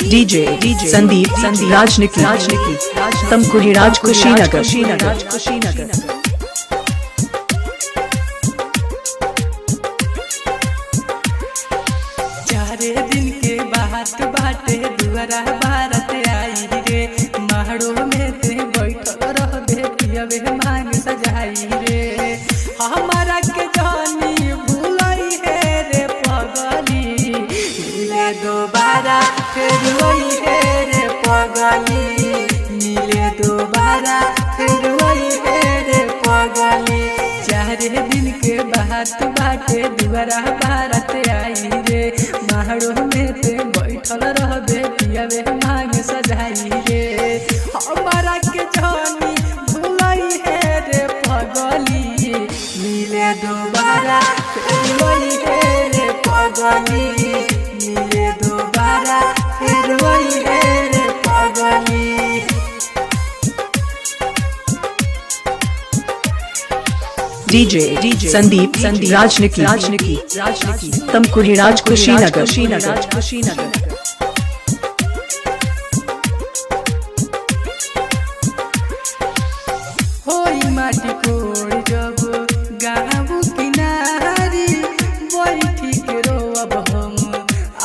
DJ Sandeep राजनिकी Tamkuhi राज कुशीनगर। चारे दिन के बात बाटे दुआरा भारत आई रे, महड़ो में ते बैठल रहबे पियबे मांग सजाई रे। हमारा के जानी भूलई है रे पगली, मिले दोबारा फिर वही है रे पगली, मिले दोबारा फिर वही है रे पगली। चारे दिन के बात बाटे दुआरा भारत आई रे, महड़ो में ते बैठल रहबे पियबे मांग सजाई रे। हमारा के जानी भूलई है रे पगली, मिले दोबारा फिर वही है रे पगली, मिले दोबारा फिर वही है रे पगली। डीजे संदीप राजनिकी तमकुही राज कुशीनगर। होई माटी कोड़ जब गाँव किनारी, बैठी के रोअब हम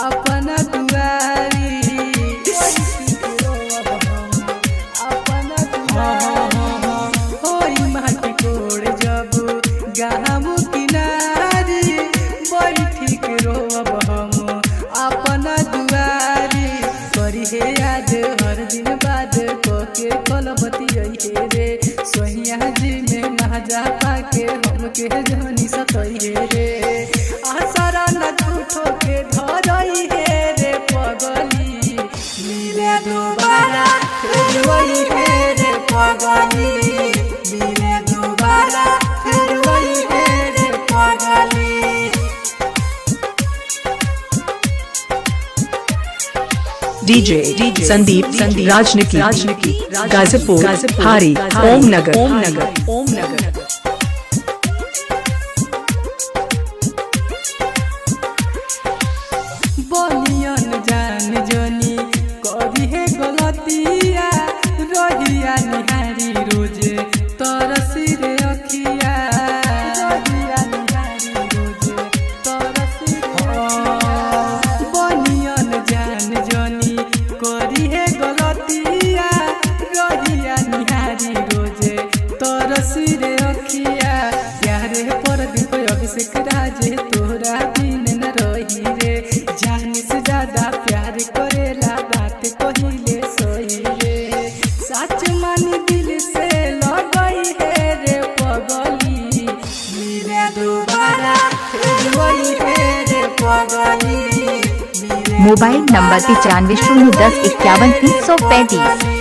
अपना दुआरी, बैठी के रोअब हम अपना दुआरी। होई माटी कोड़ जब गाँव किनारी, बैठी के रोअब हम अपना दुआरी। करी हे याद हर दिन बाद के कलबती रे, सोहिया जी में महाजा पाके हमके जहनी सतई रे। आसरा न झूठो के धरई है रे पगली, मिले दोबारा फिर वही है रे पगली, मिले दोबारा फिर वही है रे पगली। डीजे संदीप राजनिकी गाजीपुर हारी ओम नगर। बनियन जान जनी करी है गलतिया, रहिया निहारी रोजे तरसी रे अखिया, रहिया निहारी रोजे तरसी रे अखिया। बनियन जान जनी करी है गलतिया, रहिया निहारी रोजे तरसी रे अखिया। प्यारे पर दीप अभिषेक राजे तोरा दिन न रही रे, जान से ज्यादा प्यार करेला बात कहिले सोई रे। सच मानी दिल से लगई है रे पगली, मिले दोबारा फिर वही है रे पगली। Mobile number 95 010 51 335।